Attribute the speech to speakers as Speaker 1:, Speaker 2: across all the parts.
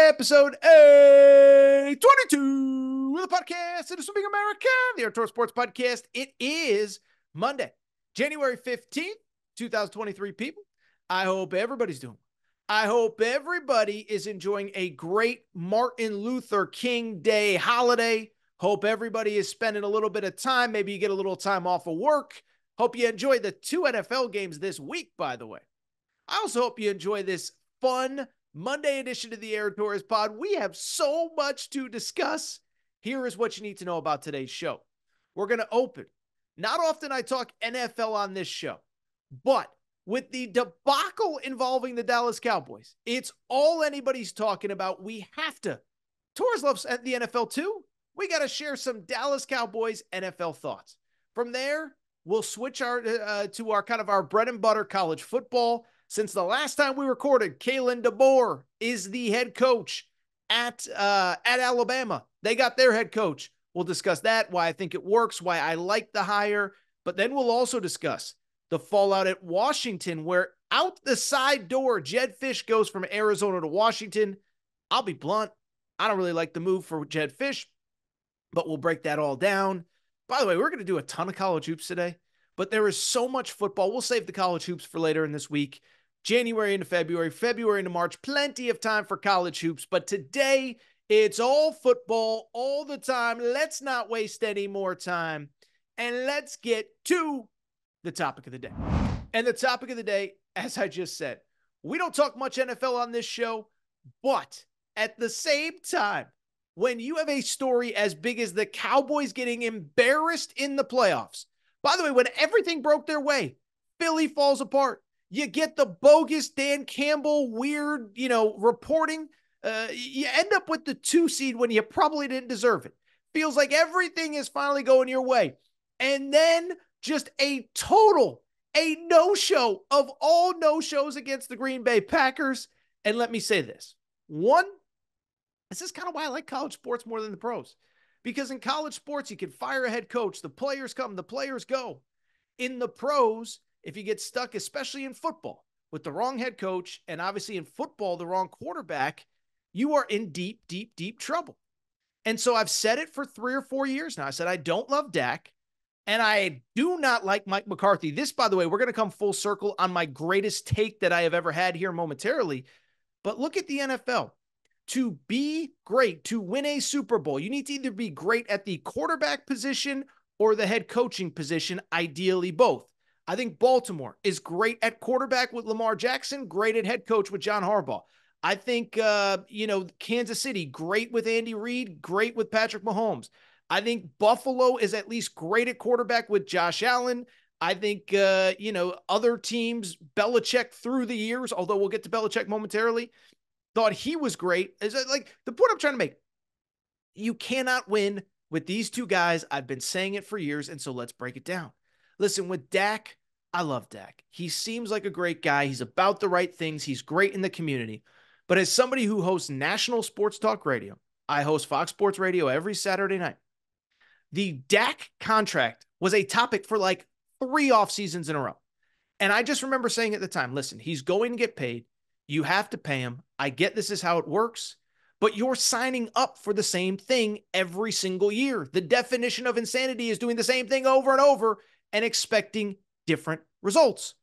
Speaker 1: Episode 822 of the podcast. It is Swimming America, the Outdoor Sports Podcast. It is Monday, January 15th, 2023, people. I hope everybody's doing well. I hope everybody is enjoying a great Martin Luther King Day holiday. Hope everybody is spending a little bit of time. Maybe you get a little time off of work. Hope you enjoy the 2 NFL games this week, by the way. I also hope you enjoy this fun Monday edition of the TORRES pod. We have so much to discuss. Here is what you need to know about today's show. We're going to open. Not often I talk NFL on this show, but with the debacle involving the Dallas Cowboys, it's all anybody's talking about. We have to. Torres loves the NFL too. We got to share some Dallas Cowboys NFL thoughts. From there, we'll switch to our kind of our bread and butter college football. Since the last time we recorded, Kalen Deboer is the head coach at Alabama. They got their head coach. We'll discuss that, why I think it works, why I like the hire. But then we'll also discuss the fallout at Washington, where out the side door, Jedd Fisch goes from Arizona to Washington. I'll be blunt. I don't really like the move for Jedd Fisch, but we'll break that all down. By the way, we're going to do a ton of college hoops today, but there is so much football. We'll save the college hoops for later in this week. January into February, February into March, plenty of time for college hoops. But today, it's all football all the time. Let's not waste any more time. And let's get to the topic of the day. And the topic of the day, as I just said, we don't talk much NFL on this show, but at the same time, when you have a story as big as the Cowboys getting embarrassed in the playoffs, by the way, when everything broke their way, Philly falls apart. You get the bogus Dan Campbell weird, reporting. You end up with the 2 seed when you probably didn't deserve it. Feels like everything is finally going your way. And then just a no-show of all no-shows against the Green Bay Packers. And let me say this. One, this is kind of why I like college sports more than the pros. Because in college sports, you can fire a head coach. The players come, the players go. In the pros, if you get stuck, especially in football, with the wrong head coach, and obviously in football, the wrong quarterback, you are in deep, deep, deep trouble. And so I've said it for 3 or 4 years now. I said, I don't love Dak, and I do not like Mike McCarthy. This, by the way, we're going to come full circle on my greatest take that I have ever had here momentarily. But look at the NFL. To be great, to win a Super Bowl, you need to either be great at the quarterback position or the head coaching position, ideally both. I think Baltimore is great at quarterback with Lamar Jackson, great at head coach with John Harbaugh. I think, Kansas City, great with Andy Reid, great with Patrick Mahomes. I think Buffalo is at least great at quarterback with Josh Allen. I think, other teams, Belichick through the years, although we'll get to Belichick momentarily, thought he was great. Is like the point I'm trying to make. You cannot win with these 2 guys. I've been saying it for years, and so let's break it down. Listen, with Dak, I love Dak. He seems like a great guy. He's about the right things. He's great in the community. But as somebody who hosts national sports talk radio, I host Fox Sports Radio every Saturday night. The Dak contract was a topic for like 3 off seasons in a row. And I just remember saying at the time, listen, he's going to get paid. You have to pay him. I get this is how it works, but you're signing up for the same thing every single year. The definition of insanity is doing the same thing over and over and expecting different results.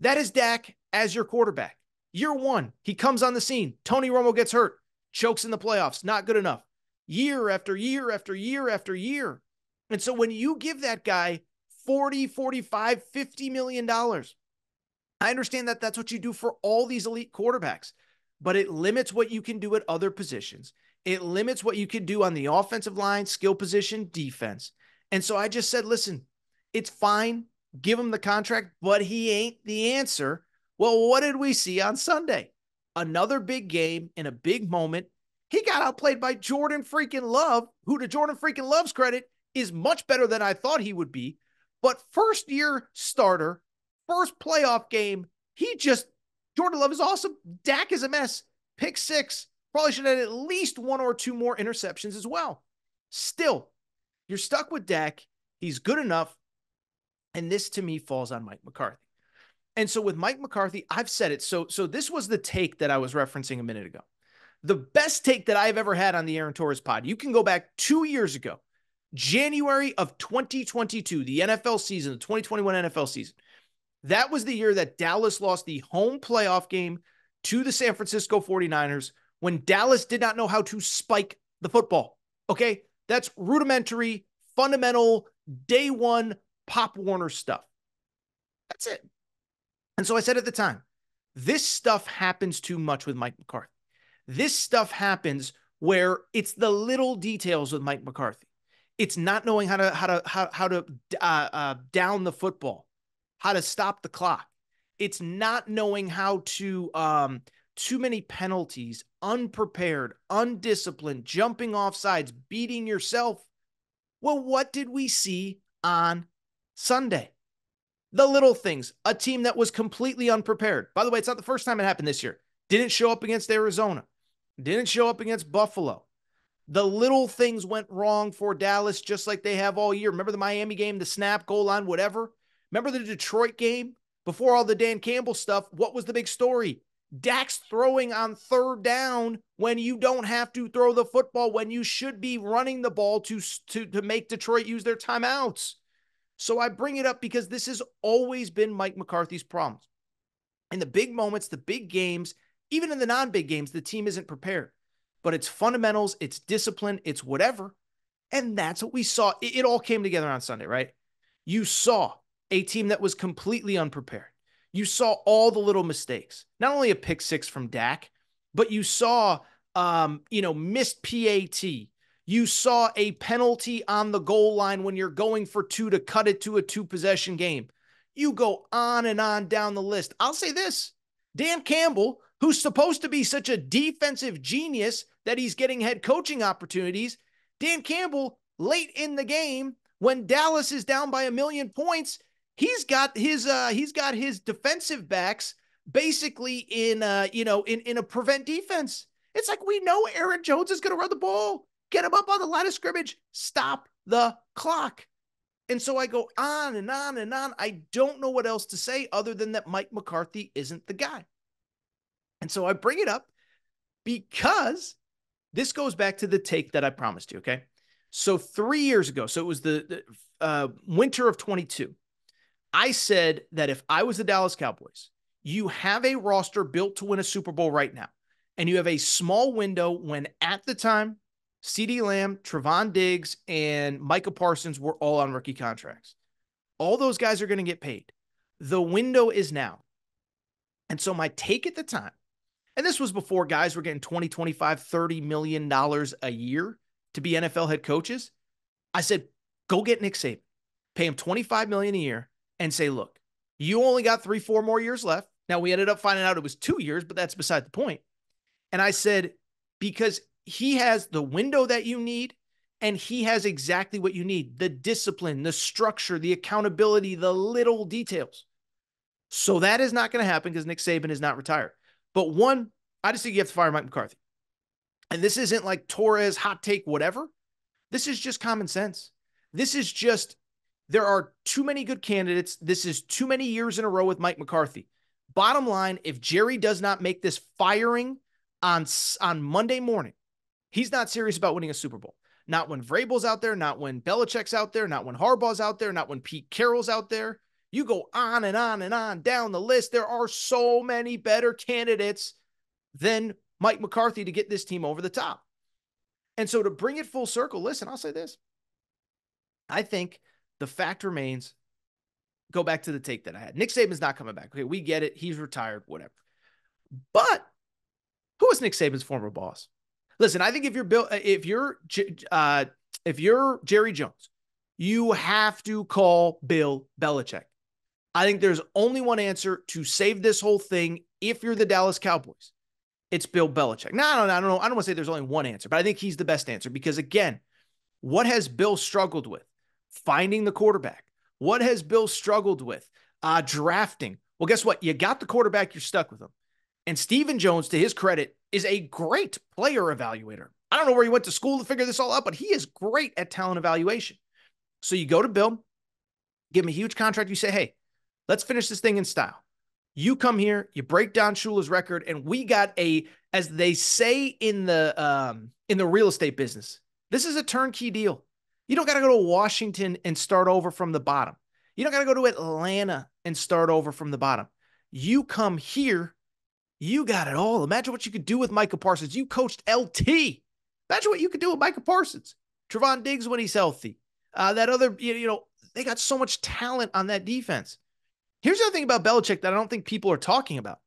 Speaker 1: That is Dak as your quarterback. Year 1, he comes on the scene. Tony Romo gets hurt, chokes in the playoffs, not good enough. Year after year after year after year. And so when you give that guy $40, $45, $50 million, I understand that that's what you do for all these elite quarterbacks, but it limits what you can do at other positions. It limits what you can do on the offensive line, skill position, defense. And so I just said, listen, it's fine. Give him the contract, but he ain't the answer. Well, what did we see on Sunday? Another big game in a big moment. He got outplayed by Jordan freaking Love, who, to Jordan freaking Love's credit, is much better than I thought he would be. But first year starter, first playoff game, Jordan Love is awesome. Dak is a mess. Pick 6. Probably should have had at least 1 or 2 more interceptions as well. Still, you're stuck with Dak. He's good enough. And this, to me, falls on Mike McCarthy. And so with Mike McCarthy, I've said it. So this was the take that I was referencing a minute ago. The best take that I've ever had on the Aaron Torres pod, you can go back 2 years ago, January of 2022, the NFL season, the 2021 NFL season. That was the year that Dallas lost the home playoff game to the San Francisco 49ers when Dallas did not know how to spike the football. Okay? That's rudimentary, fundamental, day one Pop Warner stuff. That's it. And so I said at the time, this stuff happens too much with Mike McCarthy. This stuff happens where it's the little details with Mike McCarthy. It's not knowing how to down the football, how to stop the clock. It's not knowing how to too many penalties, unprepared, undisciplined, jumping off sides, beating yourself. Well, what did we see on Sunday? The little things, a team that was completely unprepared. By the way, it's not the first time it happened this year. Didn't show up against Arizona. Didn't show up against Buffalo. The little things went wrong for Dallas just like they have all year. Remember the Miami game, the snap, goal line, whatever? Remember the Detroit game? Before all the Dan Campbell stuff, what was the big story? Dak's throwing on third down when you don't have to throw the football, when you should be running the ball to make Detroit use their timeouts. So I bring it up because this has always been Mike McCarthy's problems. In the big moments, the big games, even in the non-big games, the team isn't prepared. But it's fundamentals, it's discipline, it's whatever. And that's what we saw. It all came together on Sunday, right? You saw a team that was completely unprepared. You saw all the little mistakes. Not only a pick six from Dak, but you saw, missed PAT. You saw a penalty on the goal line when you're going for two to cut it to a two-possession game. You go on and on down the list. I'll say this. Dan Campbell, who's supposed to be such a defensive genius that he's getting head coaching opportunities, Dan Campbell, late in the game, when Dallas is down by 1,000,000 points, he's got his defensive backs basically in a prevent defense. It's like, we know Aaron Jones is going to run the ball. Get him up on the line of scrimmage. Stop the clock. And so I go on and on and on. I don't know what else to say other than that Mike McCarthy isn't the guy. And so I bring it up because this goes back to the take that I promised you, okay? So 3 years ago, so it was the winter of 22, I said that if I was the Dallas Cowboys, you have a roster built to win a Super Bowl right now, and you have a small window when at the time, CeeDee Lamb, Trevon Diggs, and Micah Parsons were all on rookie contracts. All those guys are going to get paid. The window is now. And so my take at the time, and this was before guys were getting $20, $25, $30 million a year to be NFL head coaches. I said, go get Nick Saban, pay him $25 million a year, and say, look, you only got 3-4 more years left. Now, we ended up finding out it was 2 years, but that's beside the point. And I said, because he has the window that you need, and he has exactly what you need: the discipline, the structure, the accountability, the little details. So that is not going to happen because Nick Saban is not retired. But one, I just think you have to fire Mike McCarthy. And this isn't like Torres, hot take, whatever. This is just common sense. This is just, there are too many good candidates. This is too many years in a row with Mike McCarthy. Bottom line, if Jerry does not make this firing on Monday morning, he's not serious about winning a Super Bowl. Not when Vrabel's out there, not when Belichick's out there, not when Harbaugh's out there, not when Pete Carroll's out there. You go on and on and on down the list. There are so many better candidates than Mike McCarthy to get this team over the top. And so to bring it full circle, listen, I'll say this. I think the fact remains, go back to the take that I had. Nick Saban's not coming back. Okay, we get it. He's retired, whatever. But who was Nick Saban's former boss? Listen, I think if you're Jerry Jones, you have to call Bill Belichick. I think there's only one answer to save this whole thing. If you're the Dallas Cowboys, it's Bill Belichick. Now, I don't know. I don't want to say there's only one answer, but I think he's the best answer because, again, what has Bill struggled with? Finding the quarterback. What has Bill struggled with? Drafting. Well, guess what? You got the quarterback. You're stuck with him. And Stephen Jones, to his credit, is a great player evaluator. I don't know where he went to school to figure this all out, but he is great at talent evaluation. So you go to Bill, give him a huge contract. You say, hey, let's finish this thing in style. You come here, you break down Shula's record, and we got as they say in the real estate business, this is a turnkey deal. You don't got to go to Washington and start over from the bottom. You don't got to go to Atlanta and start over from the bottom. You come here, you got it all. Imagine what you could do with Micah Parsons. You coached LT. Imagine what you could do with Micah Parsons. Trevon Diggs when he's healthy. That other, they got so much talent on that defense. Here's the other thing about Belichick that I don't think people are talking about.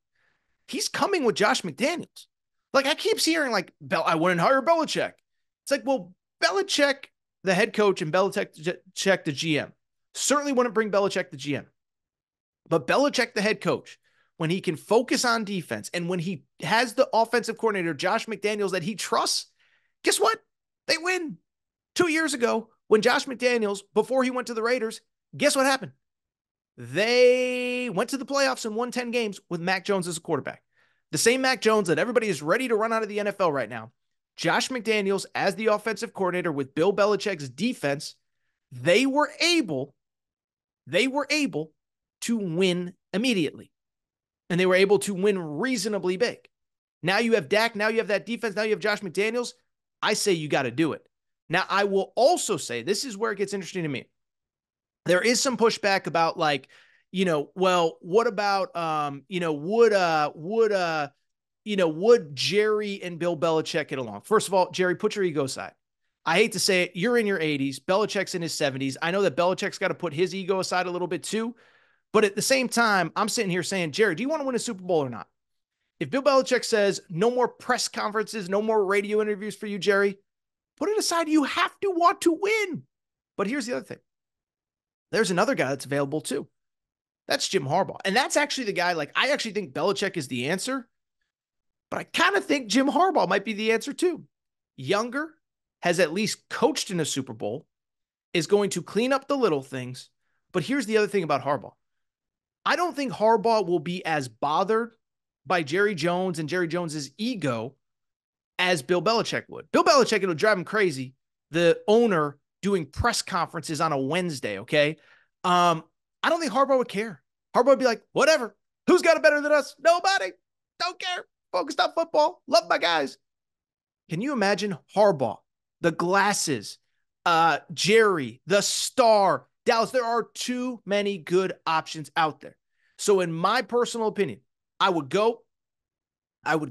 Speaker 1: He's coming with Josh McDaniels. Like, I keep hearing, like, I wouldn't hire Belichick. It's like, well, Belichick, the head coach, and Belichick, the GM, certainly wouldn't bring Belichick, the GM. But Belichick, the head coach, when he can focus on defense and when he has the offensive coordinator, Josh McDaniels, that he trusts, guess what? They win. 2 years ago, when Josh McDaniels, before he went to the Raiders, guess what happened? They went to the playoffs and won 10 games with Mac Jones as a quarterback. The same Mac Jones that everybody is ready to run out of the NFL right now. Josh McDaniels as the offensive coordinator with Bill Belichick's defense, they were able to win immediately. And they were able to win reasonably big. Now you have Dak, now you have that defense, now you have Josh McDaniels. I say you got to do it. Now, I will also say, this is where it gets interesting to me. There is some pushback about, like, well, what about, would Jerry and Bill Belichick get along? First of all, Jerry, put your ego aside. I hate to say it. You're in your 80s. Belichick's in his 70s. I know that Belichick's got to put his ego aside a little bit too. But at the same time, I'm sitting here saying, Jerry, do you want to win a Super Bowl or not? If Bill Belichick says no more press conferences, no more radio interviews for you, Jerry, put it aside. You have to want to win. But here's the other thing. There's another guy that's available too. That's Jim Harbaugh. And that's actually the guy, like, I actually think Belichick is the answer, but I kind of think Jim Harbaugh might be the answer too. Younger, has at least coached in a Super Bowl, is going to clean up the little things. But here's the other thing about Harbaugh. I don't think Harbaugh will be as bothered by Jerry Jones and Jerry Jones's ego as Bill Belichick would. Bill Belichick, it'll drive him crazy, the owner doing press conferences on a Wednesday, okay? I don't think Harbaugh would care. Harbaugh would be like, whatever. Who's got it better than us? Nobody. Don't care. Focused on football. Love my guys. Can you imagine Harbaugh, the glasses, Jerry, the star, Dallas? There are too many good options out there. So in my personal opinion, I would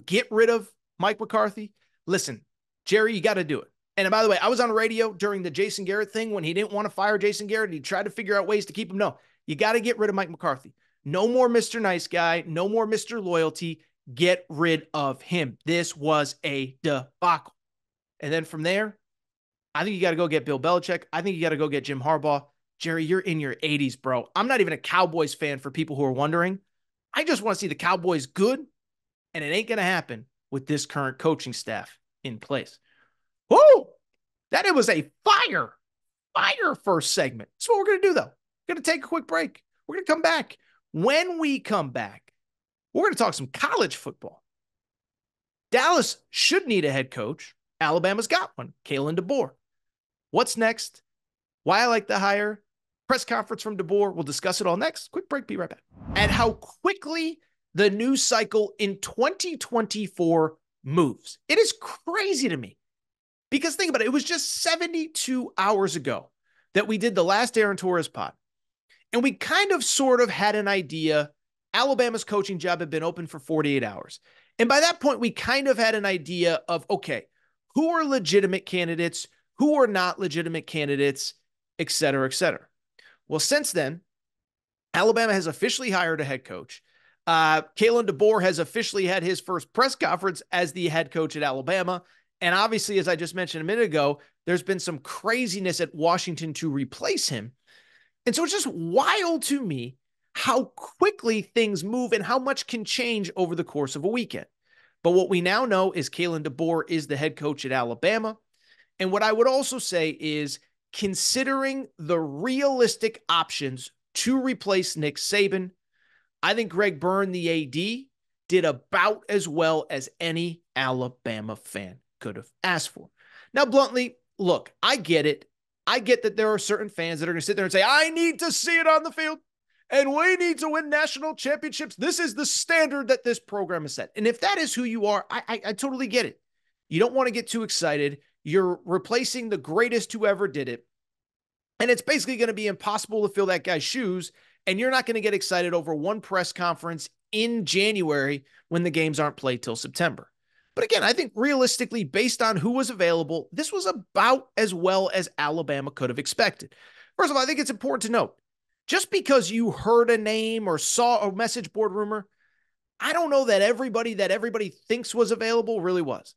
Speaker 1: get rid of Mike McCarthy. Listen, Jerry, you got to do it. And by the way, I was on radio during the Jason Garrett thing when he didn't want to fire Jason Garrett. He tried to figure out ways to keep him. No, you got to get rid of Mike McCarthy. No more Mr. Nice Guy. No more Mr. Loyalty. Get rid of him. This was a debacle. And then from there, I think you got to go get Bill Belichick. I think you got to go get Jim Harbaugh. Jerry, you're in your 80s, bro. I'm not even a Cowboys fan for people who are wondering. I just want to see the Cowboys good, and it ain't going to happen with this current coaching staff in place. Woo! That it was a fire first segment. That's what we're going to do, though. We're going to take a quick break. We're going to come back. When we come back, we're going to talk some college football. Dallas should need a head coach. Alabama's got one, Kalen Deboer. What's next? Why I like the hire? Press conference from Deboer. We'll discuss it all next. Quick break. Be right back. And how quickly the news cycle in 2024 moves. It is crazy to me. Because think about it. It was just 72 hours ago that we did the last them.Torres pod. And we kind of sort of had an idea. Alabama's coaching job had been open for 48 hours. And by that point, we kind of had an idea of, okay, who are legitimate candidates, who are not legitimate candidates, et cetera, et cetera. Well, since then, Alabama has officially hired a head coach. Kalen Deboer has officially had his first press conference as the head coach at Alabama. And obviously, as I just mentioned a minute ago, there's been some craziness at Washington to replace him. And so it's just wild to me how quickly things move and how much can change over the course of a weekend. But what we now know is Kalen Deboer is the head coach at Alabama. And what I would also say is, considering the realistic options to replace Nick Saban, I think Greg Byrne, the AD, did about as well as any Alabama fan could have asked for. Now, bluntly, look, I get it. I get that there are certain fans that are going to sit there and say, I need to see it on the field. and we need to win national championships. This is the standard that this program has set. And if that is who you are, I totally get it. You don't want to get too excited. You're replacing the greatest who ever did it. And it's basically going to be impossible to fill that guy's shoes. And you're not going to get excited over one press conference in January when the games aren't played till September. But again, I think realistically, based on who was available, this was about as well as Alabama could have expected. First of all, I think it's important to note, just because you heard a name or saw a message board rumor, I don't know that everybody thinks was available really was.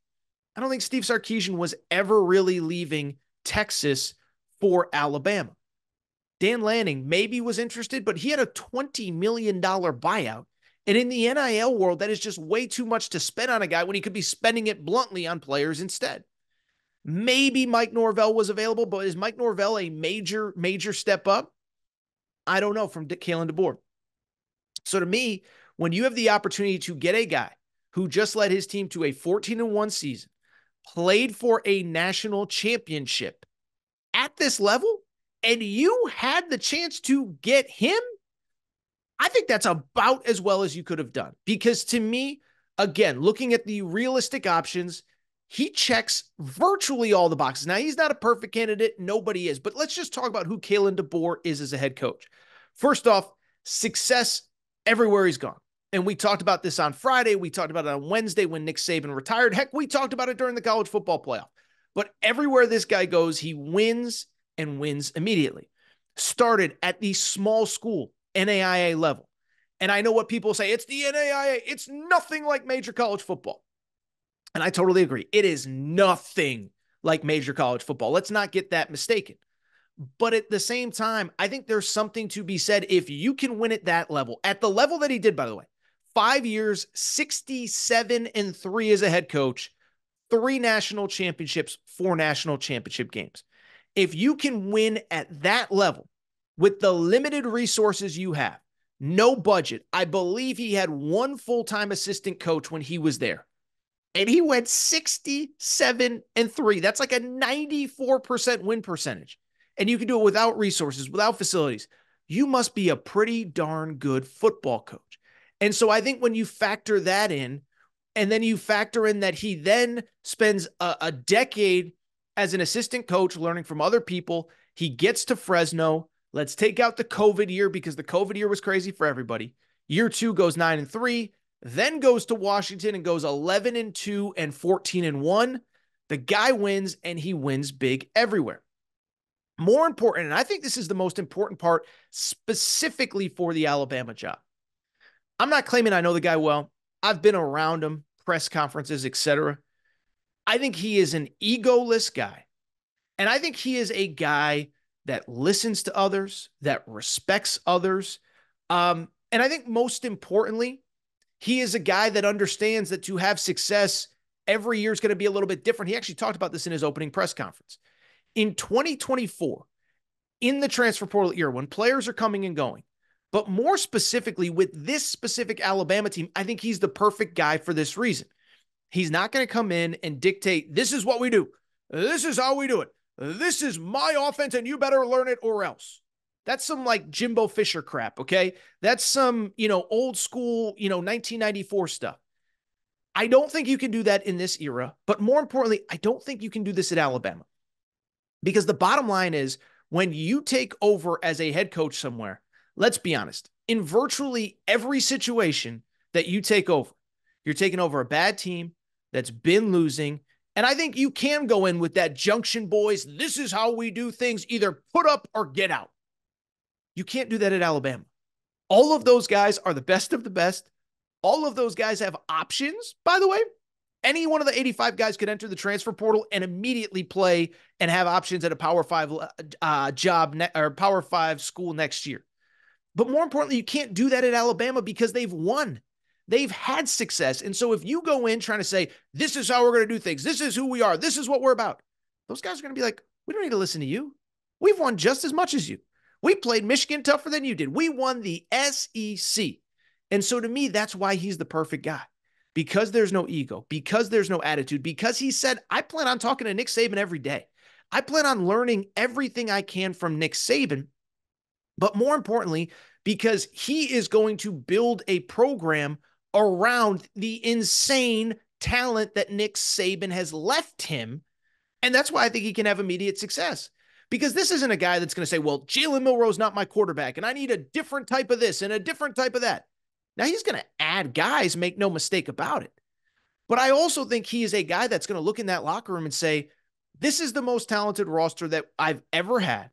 Speaker 1: I don't think Steve Sarkisian was ever really leaving Texas for Alabama. Dan Lanning maybe was interested, but he had a $20 million buyout. And in the NIL world, that is just way too much to spend on a guy when he could be spending it bluntly on players instead. Maybe Mike Norvell was available, but is Mike Norvell a major step up? I don't know, from Kalen Deboer. So to me, when you have the opportunity to get a guy who just led his team to a 14-1 season, played for a national championship at this level, and you had the chance to get him, I think that's about as well as you could have done. Because to me, again, looking at the realistic options, he checks virtually all the boxes. Now, he's not a perfect candidate. Nobody is. But let's just talk about who Kalen Deboer is as a head coach. First off, success everywhere he's gone. And we talked about this on Friday. We talked about it on Wednesday when Nick Saban retired. Heck, we talked about it during the college football playoff. But everywhere this guy goes, he wins and wins immediately. Started at the small school NAIA level. And I know what people say, it's the NAIA. It's nothing like major college football. And I totally agree. It is nothing like major college football. Let's not get that mistaken. But at the same time, I think there's something to be said if you can win at that level, at the level that he did, by the way. 5 years, 67-3 as a head coach, 3 national championships, 4 national championship games. If you can win at that level with the limited resources you have, no budget. I believe he had 1 full-time assistant coach when he was there. And he went 67-3. That's like a 94% win percentage. And you can do it without resources, without facilities. You must be a pretty darn good football coach. And so I think when you factor that in, and then you factor in that he then spends a decade as an assistant coach learning from other people, he gets to Fresno. Let's take out the COVID year because the COVID year was crazy for everybody. Year 2 goes 9-3, then goes to Washington and goes 11-2 and 14-1. The guy wins, and he wins big everywhere. More important, and I think this is the most important part specifically for the Alabama job. I'm not claiming I know the guy well. I've been around him, press conferences, etc. I think he is an egoless guy. And I think he is a guy that listens to others, that respects others. And I think most importantly, he is a guy that understands that to have success every year is going to be a little bit different. He actually talked about this in his opening press conference. In 2024, in the transfer portal era, when players are coming and going, but more specifically with this specific Alabama team, I think he's the perfect guy for this reason. He's not going to come in and dictate, this is what we do. This is how we do it. This is my offense and you better learn it or else. That's some like Jimbo Fisher crap, okay? That's some, old school, 1994 stuff. I don't think you can do that in this era, but more importantly, I don't think you can do this at Alabama. Because the bottom line is, when you take over as a head coach somewhere, let's be honest, in virtually every situation that you take over, you're taking over a bad team that's been losing. And I think you can go in with that junction boys, this is how we do things, either put up or get out. You can't do that at Alabama. All of those guys are the best of the best. All of those guys have options, by the way. Any one of the 85 guys could enter the transfer portal and immediately play and have options at a Power 5 job or Power 5 school next year. But more importantly, you can't do that at Alabama because they've won. They've had success. And so if you go in trying to say, this is how we're going to do things, this is who we are, this is what we're about, those guys are going to be like, we don't need to listen to you. We've won just as much as you. We played Michigan tougher than you did. We won the SEC. And so to me, that's why he's the perfect guy. Because there's no ego, because there's no attitude, because he said, I plan on talking to Nick Saban every day. I plan on learning everything I can from Nick Saban. But more importantly, because he is going to build a program around the insane talent that Nick Saban has left him. And that's why I think he can have immediate success. Because this isn't a guy that's going to say, well, Jalen Milroe's not my quarterback, and I need a different type of this and a different type of that. Now, he's going to add guys, make no mistake about it. But I also think he is a guy that's going to look in that locker room and say, this is the most talented roster that I've ever had.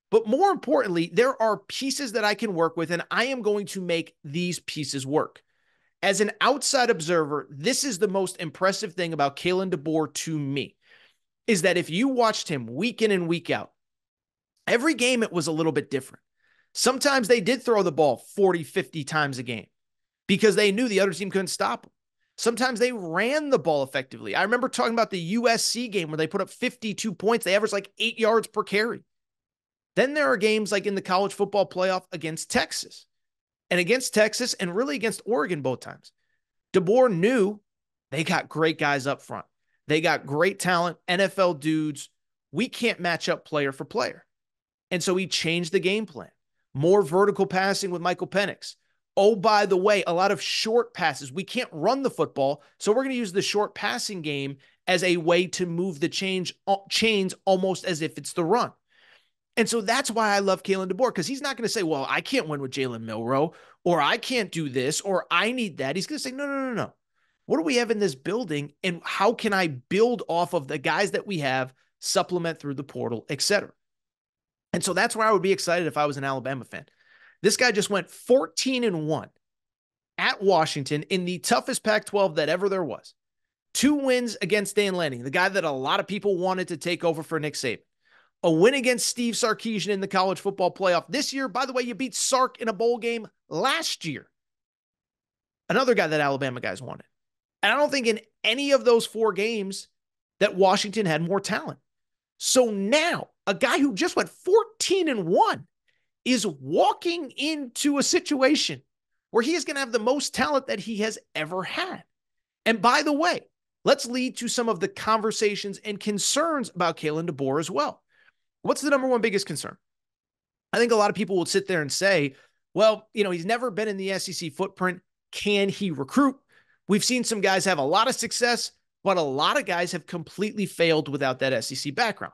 Speaker 1: But more importantly, there are pieces that I can work with, and I am going to make these pieces work. As an outside observer, this is the most impressive thing about Kalen Deboer to me, is that if you watched him week in and week out, every game it was a little bit different. Sometimes they did throw the ball 40, 50 times a game because they knew the other team couldn't stop them. Sometimes they ran the ball effectively. I remember talking about the USC game where they put up 52 points. They averaged like 8 yards per carry. Then there are games like in the college football playoff against Texas. And against Texas and really against Oregon both times. Deboer knew they got great guys up front. They got great talent, NFL dudes. We can't match up player for player. And so he changed the game plan. More vertical passing with Michael Penix. Oh, by the way, a lot of short passes. We can't run the football, so we're going to use the short passing game as a way to move the chains almost as if it's the run. And so that's why I love Kalen Deboer, because he's not going to say, well, I can't win with Jalen Milroe, or I can't do this, or I need that. He's going to say, no. What do we have in this building, and how can I build off of the guys that we have, supplement through the portal, etc.? And so that's where I would be excited if I was an Alabama fan. This guy just went 14-1 at Washington in the toughest Pac-12 that ever there was. 2 wins against Dan Lanning, the guy that a lot of people wanted to take over for Nick Saban. A win against Steve Sarkisian in the college football playoff this year. By the way, you beat Sark in a bowl game last year. Another guy that Alabama guys wanted. And I don't think in any of those 4 games that Washington had more talent. So now, a guy who just went 14-1 is walking into a situation where he is going to have the most talent that he has ever had. And by the way, let's lead to some of the conversations and concerns about Kalen Deboer as well. What's the number one biggest concern? I think a lot of people will sit there and say, well, he's never been in the SEC footprint. Can he recruit? We've seen some guys have a lot of success, but a lot of guys have completely failed without that SEC background.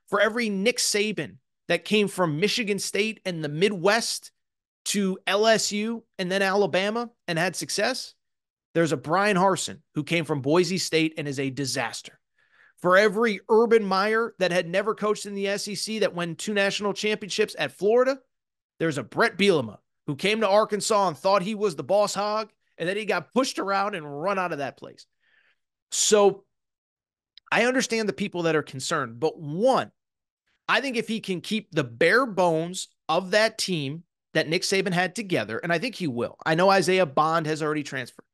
Speaker 1: For every Nick Saban that came from Michigan State and the Midwest to LSU and then Alabama and had success, there's a Brian Harsin who came from Boise State and is a disaster. For every Urban Meyer that had never coached in the SEC that won 2 national championships at Florida, there's a Brett Bielema who came to Arkansas and thought he was the boss hog, and then he got pushed around and run out of that place. So I understand the people that are concerned, but one, I think if he can keep the bare bones of that team that Nick Saban had together, and I think he will. I know Isaiah Bond has already transferred.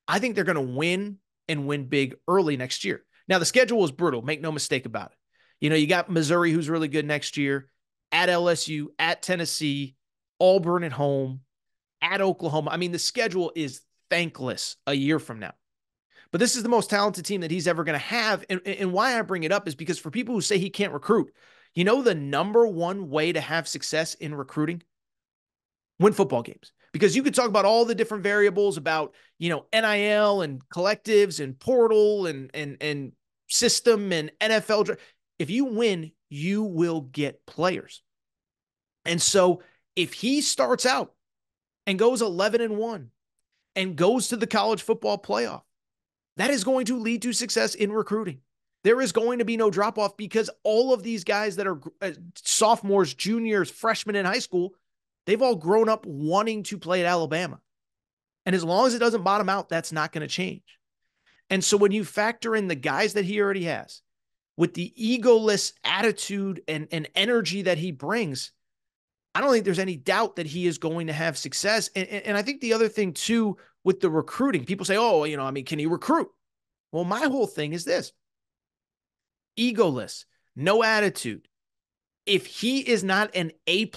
Speaker 1: I think they're going to win and win big early next year. Now, the schedule is brutal. Make no mistake about it. You got Missouri, who's really good next year, at LSU, at Tennessee, Auburn at home, at Oklahoma. I mean, the schedule is thankless a year from now. But this is the most talented team that he's ever going to have. And why I bring it up is because for people who say he can't recruit, the number one way to have success in recruiting? Win football games. Because you could talk about all the different variables about, NIL and collectives and portal and system and NFL. If you win, you will get players. And so if he starts out and goes 11-1 and goes to the college football playoff, that is going to lead to success in recruiting. There is going to be no drop-off because all of these guys that are sophomores, juniors, freshmen in high school, they've all grown up wanting to play at Alabama. And as long as it doesn't bottom out, that's not going to change. And so when you factor in the guys that he already has, with the egoless attitude and energy that he brings, I don't think there's any doubt that he is going to have success. And I think the other thing, too, with the recruiting, people say, can he recruit? Well, my whole thing is this. Egoless, no attitude. If he is not an A++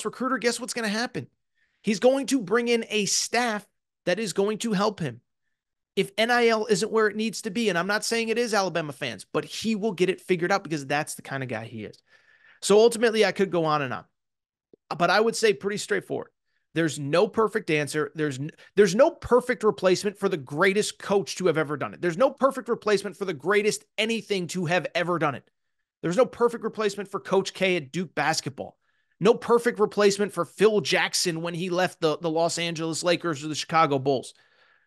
Speaker 1: recruiter, guess what's going to happen? He's going to bring in a staff that is going to help him. If NIL isn't where it needs to be, and I'm not saying it is Alabama fans, but he will get it figured out because that's the kind of guy he is. So ultimately, I could go on and on. But I would say pretty straightforward. There's no perfect answer. There's no perfect replacement for the greatest coach to have ever done it. There's no perfect replacement for the greatest anything to have ever done it. There's no perfect replacement for Coach K at Duke basketball. No perfect replacement for Phil Jackson when he left the Los Angeles Lakers or the Chicago Bulls.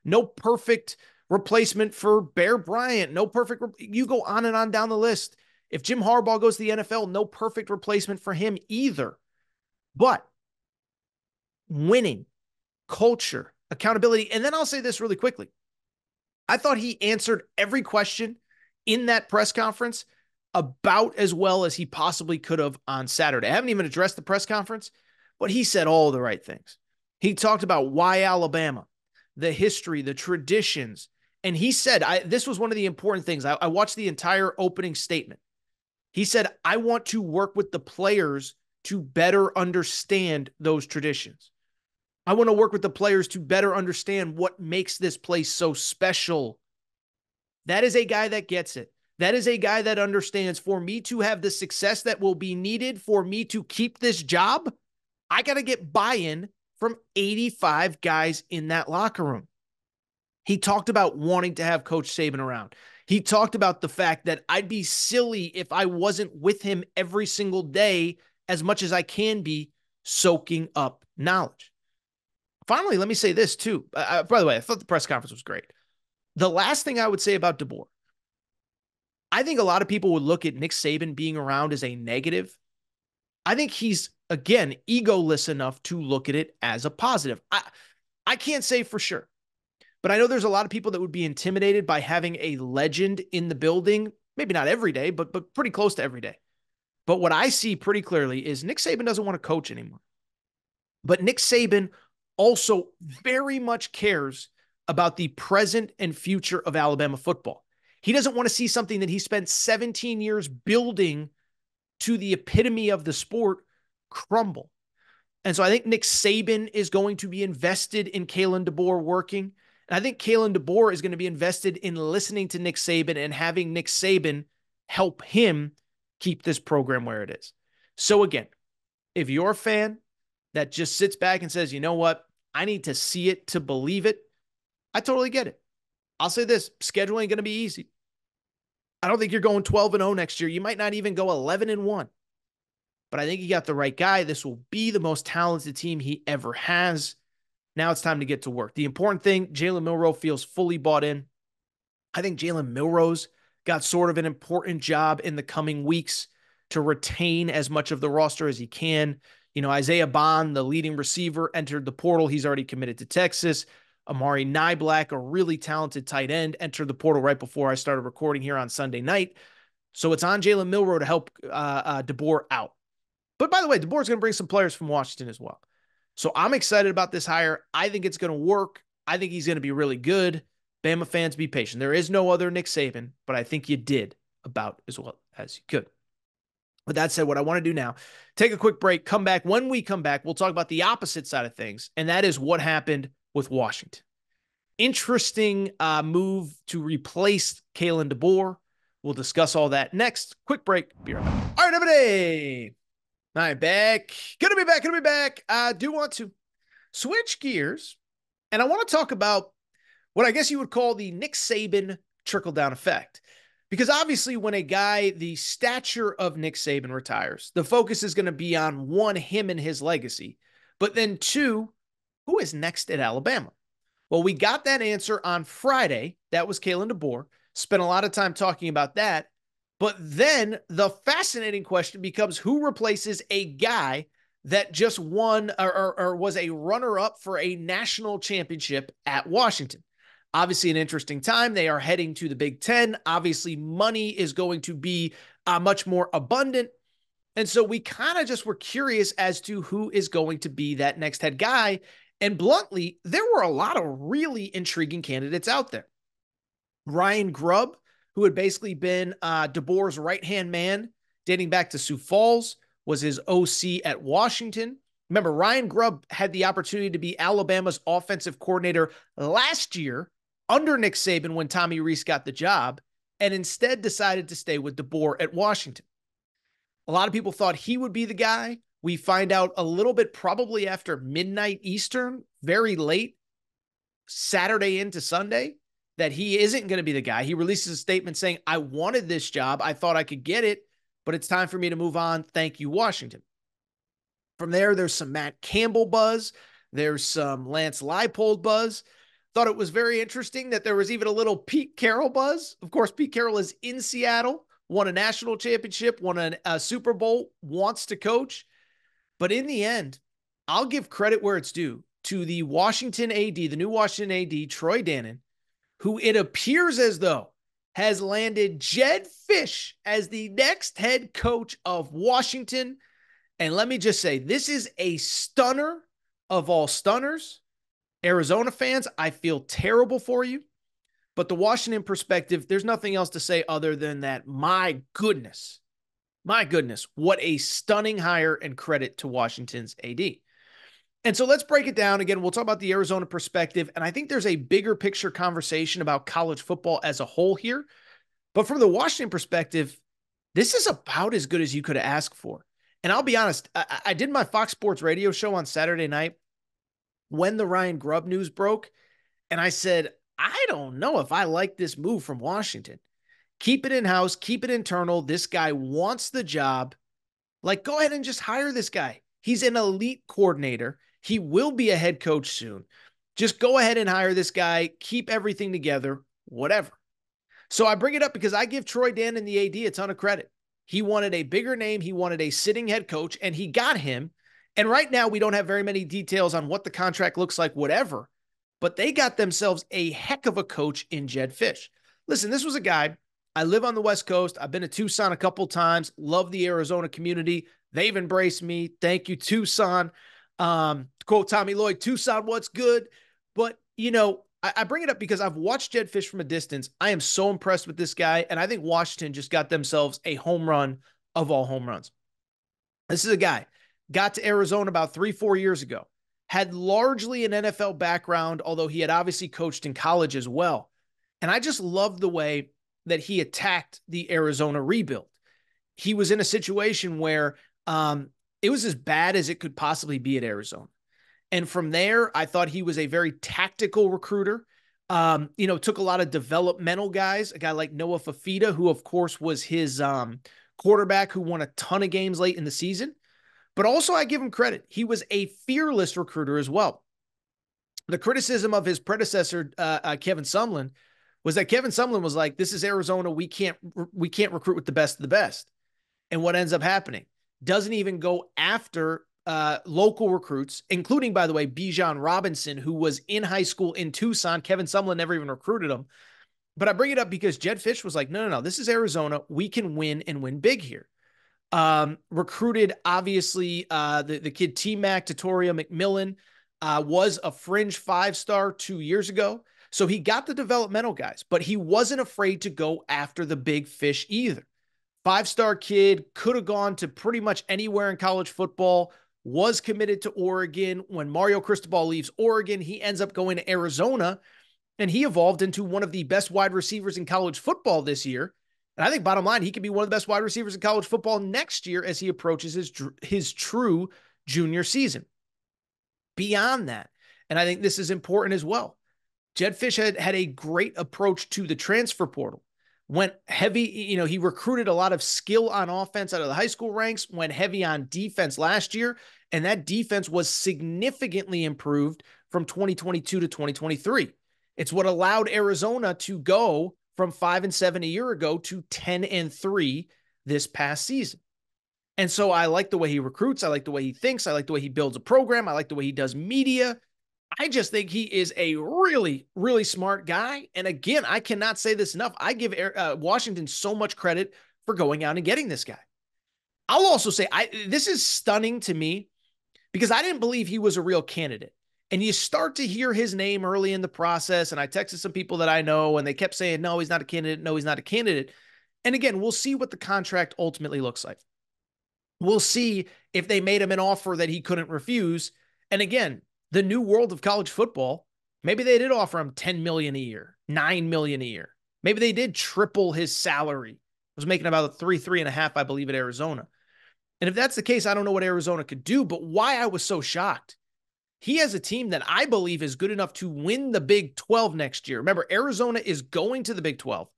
Speaker 1: No perfect replacement for Bear Bryant. No perfect. You go on and on down the list. If Jim Harbaugh goes to the NFL, no perfect replacement for him either. But winning, culture, accountability. And then I'll say this really quickly. I thought he answered every question in that press conference about as well as he possibly could have on Saturday. I haven't even addressed the press conference, but he said all the right things. He talked about why Alabama, the history, the traditions. And he said, this was one of the important things. I watched the entire opening statement. He said, I want to work with the players to better understand those traditions. I want to work with the players to better understand what makes this place so special. That is a guy that gets it. That is a guy that understands, for me to have the success that will be needed for me to keep this job, I got to get buy-in from 85 guys in that locker room. He talked about wanting to have Coach Saban around. He talked about the fact that I'd be silly if I wasn't with him every single day as much as I can be, soaking up knowledge. Finally, let me say this too. By the way, I thought the press conference was great. The last thing I would say about Deboer, I think a lot of people would look at Nick Saban being around as a negative. I think he's, again, egoless enough to look at it as a positive. I can't say for sure, but I know there's a lot of people that would be intimidated by having a legend in the building, maybe not every day, but pretty close to every day. But what I see pretty clearly is Nick Saban doesn't want to coach anymore. But Nick Saban also very much cares about the present and future of Alabama football. He doesn't want to see something that he spent 17 years building to the epitome of the sport crumble. And so I think Nick Saban is going to be invested in Kalen Deboer working. And I think Kalen Deboer is going to be invested in listening to Nick Saban and having Nick Saban help him keep this program where it is. So again, if you're a fan that just sits back and says, you know what, I need to see it to believe it, I totally get it. I'll say this, schedule ain't going to be easy. I don't think you're going 12-0 next year. You might not even go 11-1. But I think you got the right guy. This will be the most talented team he ever has. Now it's time to get to work. The important thing, Jalen Milroe feels fully bought in. I think Jalen Milroe's got sort of an important job in the coming weeks to retain as much of the roster as he can. You know, Isaiah Bond, the leading receiver, entered the portal. He's already committed to Texas. Amari Niblack, a really talented tight end, entered the portal right before I started recording here on Sunday night. So it's on Jalen Milroe to help Deboer out. But by the way, Deboer's going to bring some players from Washington as well. So I'm excited about this hire. I think it's going to work. I think he's going to be really good. Bama fans, be patient. There is no other Nick Saban, but I think you did about as well as you could. With that said, what I want to do now, take a quick break, come back. When we come back, we'll talk about the opposite side of things, and that is what happened with Washington. Interesting move to replace Kalen Deboer. We'll discuss all that next. Quick break. Be right back. All right, everybody. All right, back. Gonna be back. I do want to switch gears, and I want to talk about what I guess you would call the Nick Saban trickle-down effect. Because obviously when a guy the stature of Nick Saban retires, the focus is going to be on, one, him and his legacy, but then two, who is next at Alabama? Well, we got that answer on Friday. That was Kalen Deboer. Spent a lot of time talking about that. But then the fascinating question becomes, who replaces a guy that just won or was a runner-up for a national championship at Washington? Obviously, an interesting time. They are heading to the Big Ten. Obviously, money is going to be much more abundant. And so we kind of just were curious as to who is going to be that next head guy. And bluntly, there were a lot of really intriguing candidates out there. Ryan Grubb, who had basically been DeBoer's right-hand man dating back to Sioux Falls, was his OC at Washington. Remember, Ryan Grubb had the opportunity to be Alabama's offensive coordinator last year under Nick Saban when Tommy Rees got the job, and instead decided to stay with DeBoer at Washington. A lot of people thought he would be the guy. We find out a little bit probably after midnight Eastern, very late, Saturday into Sunday, that he isn't going to be the guy. He releases a statement saying, I wanted this job. I thought I could get it, but it's time for me to move on. Thank you, Washington. From there, there's some Matt Campbell buzz. There's some Lance Leipold buzz. Thought it was very interesting that there was even a little Pete Carroll buzz. Of course, Pete Carroll is in Seattle, won a national championship, won a Super Bowl, wants to coach. But in the end, I'll give credit where it's due to the Washington AD, the new Washington AD, Troy Dannen, who it appears as though has landed Jedd Fisch as the next head coach of Washington. And let me just say, this is a stunner of all stunners. Arizona fans, I feel terrible for you. But the Washington perspective, there's nothing else to say other than that, my goodness, what a stunning hire, and credit to Washington's AD. And so let's break it down. Again, we'll talk about the Arizona perspective. And I think there's a bigger picture conversation about college football as a whole here. But from the Washington perspective, this is about as good as you could ask for. And I'll be honest, I did my Fox Sports radio show on Saturday night when the Ryan Grubb news broke. And I said, I don't know if I like this move from Washington. Keep it in-house, keep it internal. This guy wants the job. Like, go ahead and just hire this guy. He's an elite coordinator. He will be a head coach soon. Just go ahead and hire this guy. Keep everything together, whatever. So I bring it up because I give Troy Dannen and the AD a ton of credit. He wanted a bigger name. He wanted a sitting head coach, and he got him. And right now, we don't have very many details on what the contract looks like, whatever. But they got themselves a heck of a coach in Jedd Fisch. Listen, this was a guy. I live on the West Coast. I've been to Tucson a couple times. Love the Arizona community. They've embraced me. Thank you, Tucson. To quote Tommy Lloyd, Tucson, what's good? But, you know, I bring it up because I've watched Jedd Fisch from a distance. I am so impressed with this guy, and I think Washington just got themselves a home run of all home runs. This is a guy, got to Arizona about 3-4 years ago, had largely an NFL background, although he had obviously coached in college as well. And I just love the way that he attacked the Arizona rebuild. He was in a situation where it was as bad as it could possibly be at Arizona. And from there, I thought he was a very tactical recruiter. Took a lot of developmental guys, a guy like Noah Fafita, who of course was his quarterback who won a ton of games late in the season. But also I give him credit. He was a fearless recruiter as well. The criticism of his predecessor, Kevin Sumlin, was that Kevin Sumlin was like, this is Arizona. We can't recruit with the best of the best. And what ends up happening? Doesn't even go after local recruits, including, by the way, Bijan Robinson, who was in high school in Tucson. Kevin Sumlin never even recruited him. But I bring it up because Jedd Fisch was like, no, this is Arizona. We can win and win big here. Recruited, obviously, the kid T-Mac, Tatoria McMillan, was a fringe 5-star 2 years ago. So he got the developmental guys, but he wasn't afraid to go after the big fish either. 5-star kid, could have gone to pretty much anywhere in college football, was committed to Oregon. When Mario Cristobal leaves Oregon, he ends up going to Arizona, and he evolved into one of the best wide receivers in college football this year. And I think bottom line, he could be one of the best wide receivers in college football next year as he approaches his true junior season. Beyond that, and I think this is important as well, Jedd Fisch had a great approach to the transfer portal. Went heavy, he recruited a lot of skill on offense out of the high school ranks, went heavy on defense last year, and that defense was significantly improved from 2022 to 2023. It's what allowed Arizona to go from 5-7 a year ago to 10-3 this past season. And so I like the way he recruits. I like the way he thinks. I like the way he builds a program. I like the way he does media. I just think he is a really, really smart guy. And again, I cannot say this enough. I give Washington so much credit for going out and getting this guy. I'll also say this is stunning to me because I didn't believe he was a real candidate. And you start to hear his name early in the process. And I texted some people that I know, and they kept saying, no, he's not a candidate. No, he's not a candidate. And again, we'll see what the contract ultimately looks like. We'll see if they made him an offer that he couldn't refuse. And again, the new world of college football, maybe they did offer him $10 million a year, $9 million a year. Maybe they did triple his salary. He was making about 3.5, I believe, at Arizona. And if that's the case, I don't know what Arizona could do, but why I was so shocked. He has a team that I believe is good enough to win the Big 12 next year. Remember, Arizona is going to the Big 12.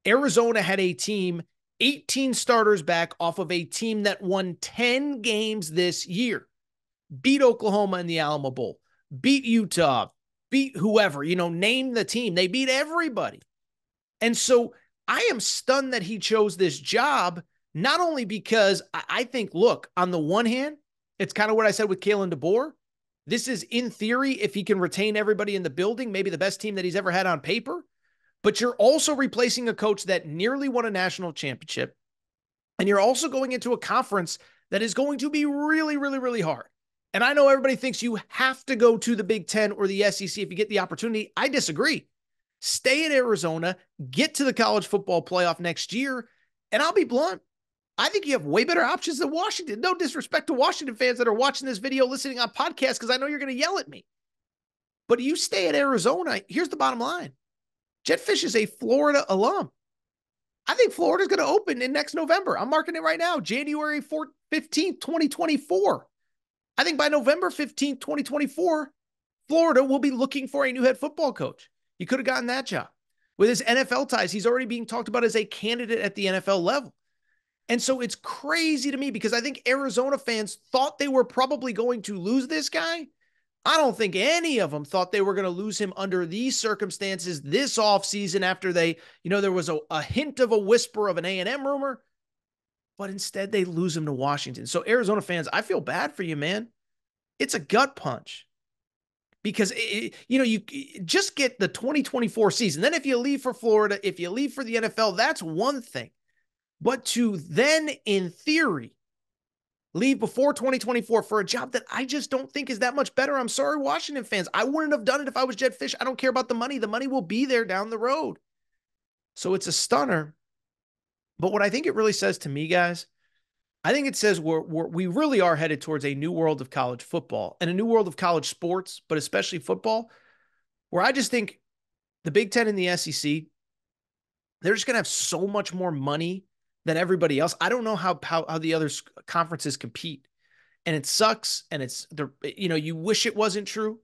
Speaker 1: Arizona had a team, 18 starters back off of a team that won 10 games this year. Beat Oklahoma in the Alamo Bowl, beat Utah, beat whoever, name the team. They beat everybody. And so I am stunned that he chose this job, not only because I think, look, on the one hand, it's kind of what I said with Kalen Deboer. This is, in theory, if he can retain everybody in the building, maybe the best team that he's ever had on paper. But you're also replacing a coach that nearly won a national championship. And you're also going into a conference that is going to be really, really, really hard. And I know everybody thinks you have to go to the Big Ten or the SEC if you get the opportunity. I disagree. Stay at Arizona, get to the college football playoff next year, and I'll be blunt. I think you have way better options than Washington. No disrespect to Washington fans that are watching this video, listening on podcasts, because I know you're going to yell at me. But you stay at Arizona, here's the bottom line. Jedd Fisch is a Florida alum. I think Florida's going to open in next November. I'm marking it right now, January 15th, 2024. I think by November 15th, 2024, Florida will be looking for a new head football coach. He could have gotten that job. With his NFL ties, he's already being talked about as a candidate at the NFL level. And so it's crazy to me because I think Arizona fans thought they were probably going to lose this guy. I don't think any of them thought they were going to lose him under these circumstances this offseason after they, there was a hint of a whisper of an A&M rumor, but instead they lose him to Washington. So Arizona fans, I feel bad for you, man. It's a gut punch because, you just get the 2024 season. Then if you leave for Florida, if you leave for the NFL, that's one thing. But to then, in theory, leave before 2024 for a job that I just don't think is that much better. I'm sorry, Washington fans. I wouldn't have done it if I was Jedd Fisch. I don't care about the money. The money will be there down the road. So it's a stunner. But what I think it really says to me, guys, I think it says we really are headed towards a new world of college football and a new world of college sports, but especially football, where I just think the Big Ten and the SEC, they're just going to have so much more money than everybody else. I don't know how the other conferences compete, and it sucks. And you wish it wasn't true.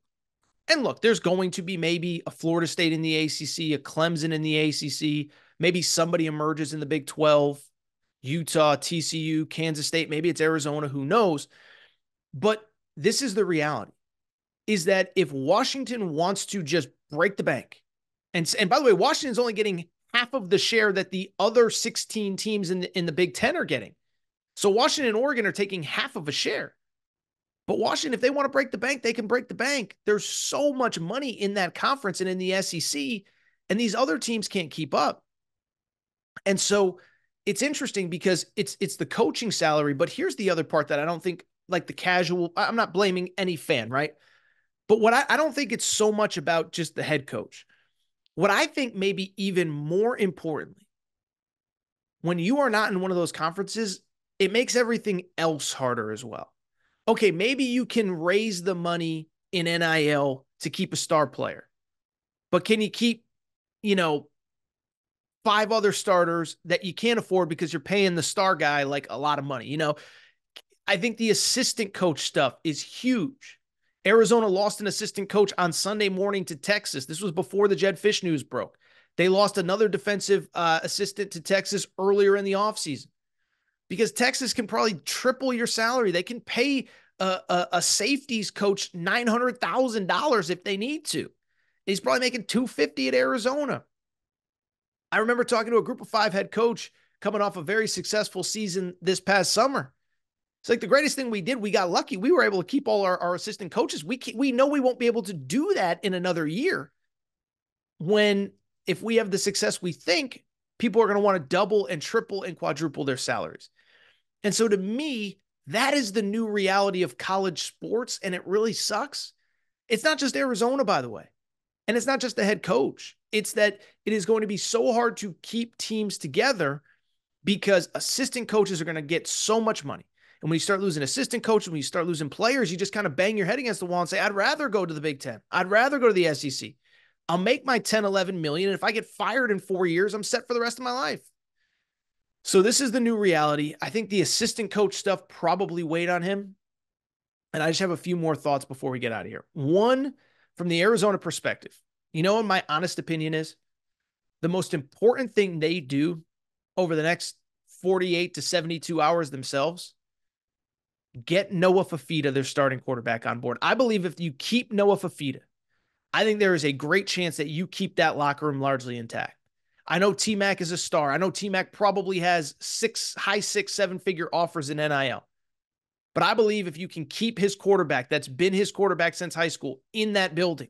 Speaker 1: And look, there's going to be maybe a Florida State in the ACC, a Clemson in the ACC, maybe somebody emerges in the Big 12, Utah, TCU, Kansas State, maybe it's Arizona, who knows? But this is the reality, is that if Washington wants to just break the bank, and by the way, Washington's only getting half of the share that the other 16 teams in the Big Ten are getting. So Washington and Oregon are taking half of a share. But Washington, if they want to break the bank, they can break the bank. There's so much money in that conference and in the SEC, and these other teams can't keep up. And so it's interesting because it's the coaching salary, but here's the other part that I don't think, like the casual, I'm not blaming any fan, right? But what I don't think it's so much about just the head coach. What I think maybe even more importantly, when you are not in one of those conferences, it makes everything else harder as well. Okay, maybe you can raise the money in NIL to keep a star player, but can you keep, 5 other starters that you can't afford because you're paying the star guy like a lot of money? I think the assistant coach stuff is huge. Arizona lost an assistant coach on Sunday morning to Texas. This was before the Jedd Fisch news broke. They lost another defensive assistant to Texas earlier in the offseason because Texas can probably triple your salary. They can pay a safeties coach $900,000 if they need to. He's probably making $250,000 at Arizona. I remember talking to a group of 5 head coach coming off a very successful season this past summer. It's like the greatest thing we did. We got lucky. We were able to keep all our assistant coaches. We know we won't be able to do that in another year. If we have the success we think, people are going to want to double and triple and quadruple their salaries. And so to me, that is the new reality of college sports, and it really sucks. It's not just Arizona, by the way, and it's not just the head coach. It's that it is going to be so hard to keep teams together because assistant coaches are going to get so much money. And when you start losing assistant coaches, when you start losing players, you just kind of bang your head against the wall and say, I'd rather go to the Big Ten. I'd rather go to the SEC. I'll make my 10, 11 million. And if I get fired in 4 years, I'm set for the rest of my life. So this is the new reality. I think the assistant coach stuff probably weighed on him. And I just have a few more thoughts before we get out of here. One, from the Arizona perspective, you know what my honest opinion is? The most important thing they do over the next 48 to 72 hours themselves, get Noah Fifita, their starting quarterback, on board. I believe if you keep Noah Fifita, I think there is a great chance that you keep that locker room largely intact. I know T-Mac is a star. I know T-Mac probably has high six, seven-figure offers in NIL. But I believe if you can keep his quarterback, that's been his quarterback since high school, in that building,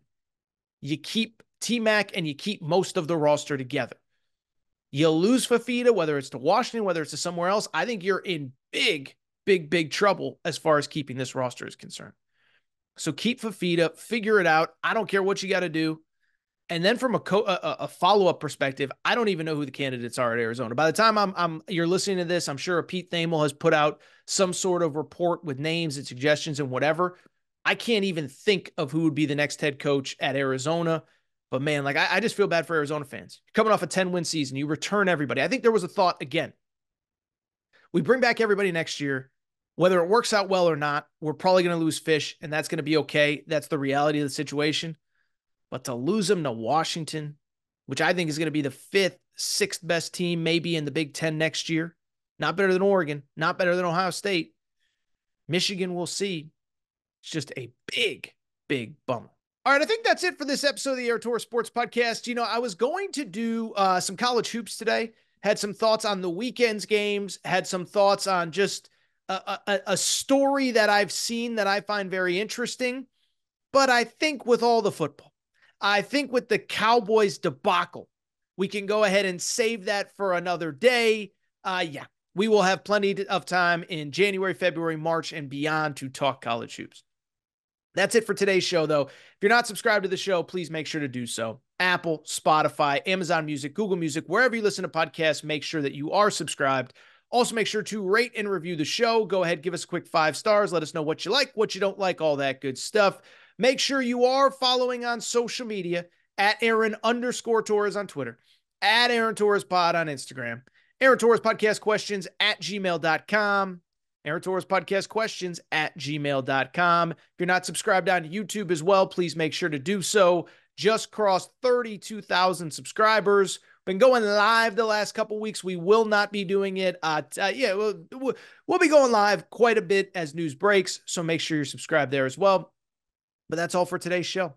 Speaker 1: you keep T-Mac and you keep most of the roster together. You lose Fifita, whether it's to Washington, whether it's to somewhere else, I think you're in big trouble as far as keeping this roster is concerned. So keep Fifita, figure it out. I don't care what you got to do. And then from a follow-up perspective, I don't even know who the candidates are at Arizona. By the time you're listening to this, I'm sure Pete Thamel has put out some sort of report with names and suggestions and whatever. I can't even think of who would be the next head coach at Arizona. But man, like I just feel bad for Arizona fans. You're coming off a 10-win season. You return everybody. I think there was a thought, again, we bring back everybody next year. Whether it works out well or not, we're probably going to lose Fisch, and that's going to be okay. That's the reality of the situation. But to lose them to Washington, which I think is going to be the fifth, sixth best team maybe in the Big Ten next year, not better than Oregon, not better than Ohio State. Michigan, we'll see. It's just a big bummer. All right, I think that's it for this episode of the Aaron Torres Sports Podcast. You know, I was going to do some college hoops today, had some thoughts on the weekend's games, had some thoughts on just a story that I've seen that I find very interesting. But I think with all the football, I think with the Cowboys debacle, we can go ahead and save that for another day. We will have plenty of time in January, February, March, and beyond to talk college hoops. That's it for today's show, though. If you're not subscribed to the show, please make sure to do so. Apple, Spotify, Amazon Music, Google Music, wherever you listen to podcasts, make sure that you are subscribed. Also, make sure to rate and review the show. Go ahead, give us a quick 5 stars. Let us know what you like, what you don't like, all that good stuff. Make sure you are following on social media at Aaron_Torres on Twitter, at Aaron Torres Pod on Instagram, Aaron Torres Podcast Questions at gmail.com. Aaron Torres Podcast Questions at gmail.com. If you're not subscribed on YouTube as well, please make sure to do so. Just crossed 32,000 subscribers. Been going live the last couple weeks. We will not be doing it. We'll be going live quite a bit as news breaks, so make sure you're subscribed there as well. But that's all for today's show.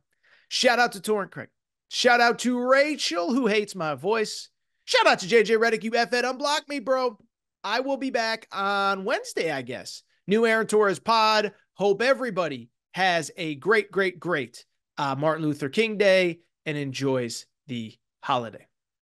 Speaker 1: Shout out to Torrent Craig. Shout out to Rachel, who hates my voice. Shout out to JJ Redick. You F-ed, unblock me, bro. I will be back on Wednesday, I guess. New Aaron Torres pod. Hope everybody has a great Martin Luther King Day and enjoys the holiday.